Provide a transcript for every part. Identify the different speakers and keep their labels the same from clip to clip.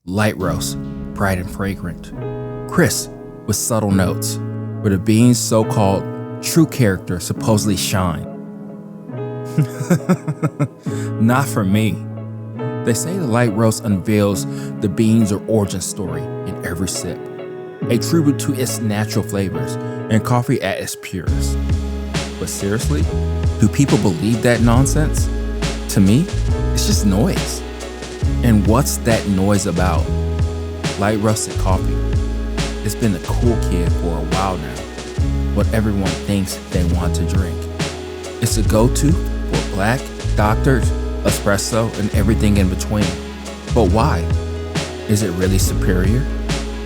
Speaker 1: Light roast, bright and fragrant. Crisp with subtle notes, where the beans' so-called true character supposedly shine. Not for me. They say the light roast unveils the beans' or origin story in every sip, a tribute to its natural flavors and coffee at its purest. But seriously, do people believe that nonsense? To me, it's just noise. And what's that noise about? Light roasted coffee. It's been the cool kid for a while now. What everyone thinks they want to drink. It's a go-to for black, doctored, espresso, and everything in between. But why? Is it really superior?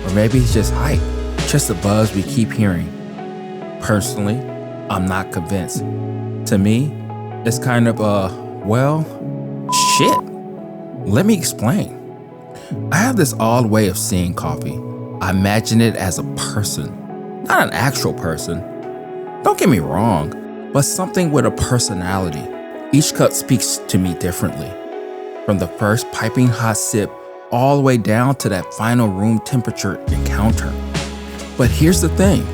Speaker 1: Or maybe it's just hype, just a buzz we keep hearing. Personally, I'm not convinced. To me, it's kind of shit. Let me explain. I have this odd way of seeing coffee. I imagine it as a person, not an actual person. Don't get me wrong, but something with a personality. Each cup speaks to me differently. From the first piping hot sip all the way down to that final room temperature encounter. But here's the thing,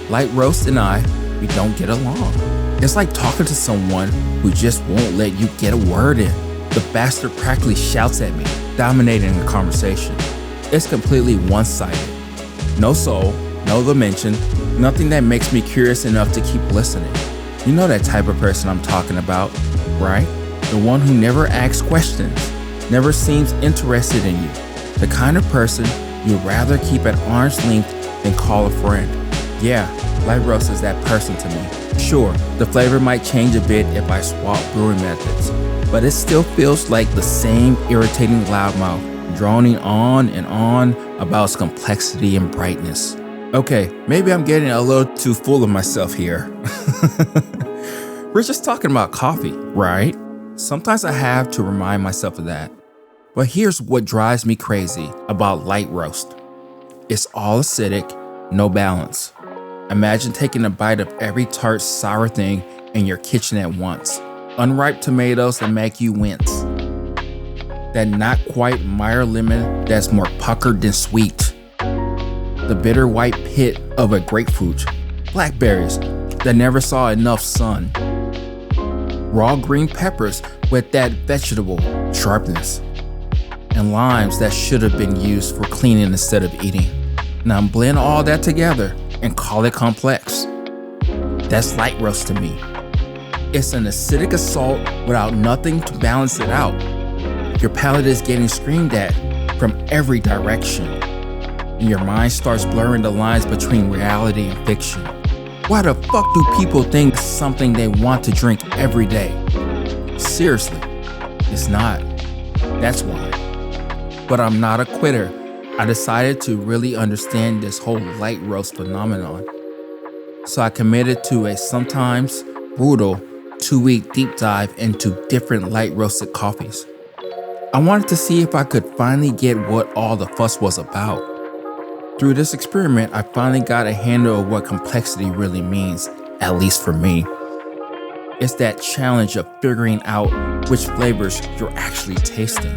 Speaker 1: light roast and I, we don't get along. It's like talking to someone who just won't let you get a word in. The bastard practically shouts at me, dominating the conversation. It's completely one-sided. No soul, no dimension, nothing that makes me curious enough to keep listening. You know that type of person I'm talking about, right? The one who never asks questions, never seems interested in you. The kind of person you'd rather keep at arm's length than call a friend. Yeah, light roast is that person to me. Sure, the flavor might change a bit if I swap brewing methods, but it still feels like the same irritating loudmouth, droning on and on about its complexity and brightness. Okay, maybe I'm getting a little too full of myself here. We're just talking about coffee, right? Sometimes I have to remind myself of that. But here's what drives me crazy about light roast. It's all acidic, no balance. Imagine taking a bite of every tart, sour thing in your kitchen at once. Unripe tomatoes that make you wince. That not quite Meyer lemon that's more puckered than sweet. The bitter white pit of a grapefruit. Blackberries that never saw enough sun. Raw green peppers with that vegetable sharpness. And limes that should have been used for cleaning instead of eating. Now blend all that together and call it complex. That's light roast to me. It's an acidic assault without nothing to balance it out. Your palate is getting screamed at from every direction, and your mind starts blurring the lines between reality and fiction. Why the fuck do people think it's something they want to drink every day? Seriously, it's not. That's why. But I'm not a quitter. I decided to really understand this whole light roast phenomenon. So I committed to a sometimes brutal 2-week deep dive into different light roasted coffees. I wanted to see if I could finally get what all the fuss was about. Through this experiment, I finally got a handle of what complexity really means, at least for me. It's that challenge of figuring out which flavors you're actually tasting.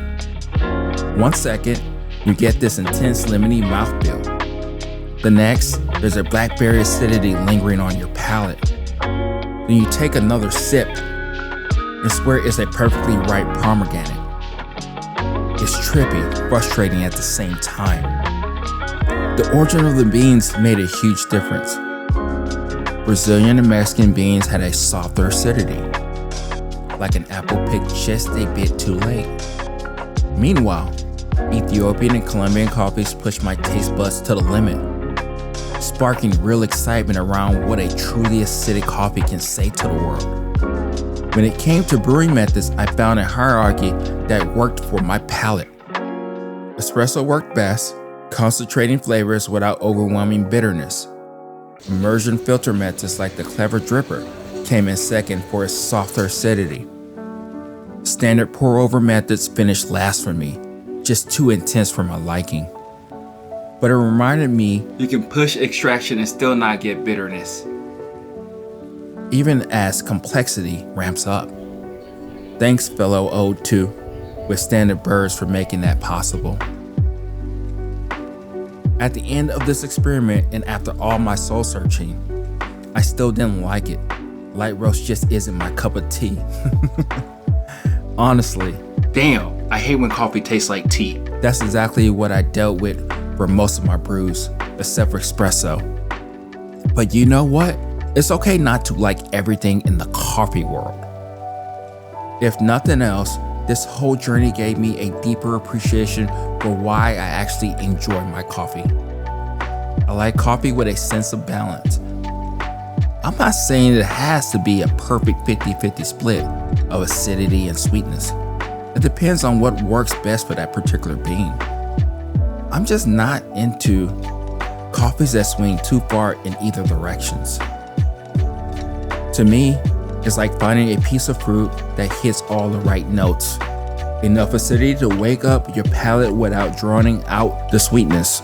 Speaker 1: 1 second, you get this intense lemony mouthfeel. The next, there's a blackberry acidity lingering on your palate. Then you take another sip and swear it's a perfectly ripe pomegranate. It's trippy, frustrating at the same time. The origin of the beans made a huge difference. Brazilian and Mexican beans had a softer acidity, like an apple picked just a bit too late. Meanwhile, Ethiopian and Colombian coffees pushed my taste buds to the limit, sparking real excitement around what a truly acidic coffee can say to the world. When it came to brewing methods, I found a hierarchy that worked for my palate. Espresso worked best, concentrating flavors without overwhelming bitterness. Immersion filter methods like the Clever Dripper came in second for its softer acidity. Standard pour-over methods finished last for me, just too intense for my liking. But it reminded me you can push extraction and still not get bitterness, even as complexity ramps up. Thanks, fellow Ode 2, with Standard Birds for making that possible. At the end of this experiment and after all my soul searching, I still didn't like it. Light roast just isn't my cup of tea. Honestly.
Speaker 2: Damn, I hate when coffee tastes like tea.
Speaker 1: That's exactly what I dealt with for most of my brews, except for espresso. But you know what? It's okay not to like everything in the coffee world. If nothing else, this whole journey gave me a deeper appreciation for why I actually enjoy my coffee. I like coffee with a sense of balance. I'm not saying it has to be a perfect 50-50 split of acidity and sweetness. It depends on what works best for that particular bean. I'm just not into coffees that swing too far in either directions. To me, it's like finding a piece of fruit that hits all the right notes. Enough acidity to wake up your palate without drowning out the sweetness.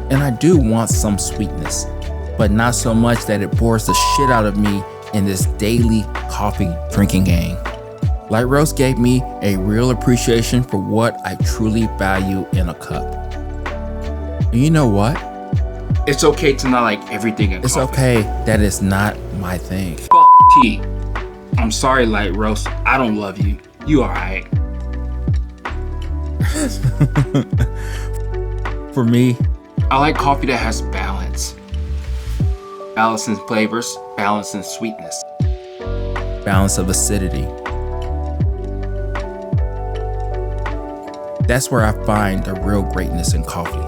Speaker 1: And I do want some sweetness, but not so much that it bores the shit out of me in this daily coffee drinking game. Light roast gave me a real appreciation for what I truly value in a cup. And you know what?
Speaker 2: It's okay to not like everything in
Speaker 1: It's
Speaker 2: coffee.
Speaker 1: okay that it's not my thing.
Speaker 2: Fuck tea. I'm sorry, light roast. I don't love you. You alright.
Speaker 1: For me,
Speaker 2: I like coffee that has balance. Balance in flavors, balance in sweetness.
Speaker 1: balance of acidity. That's where I find the real greatness in coffee.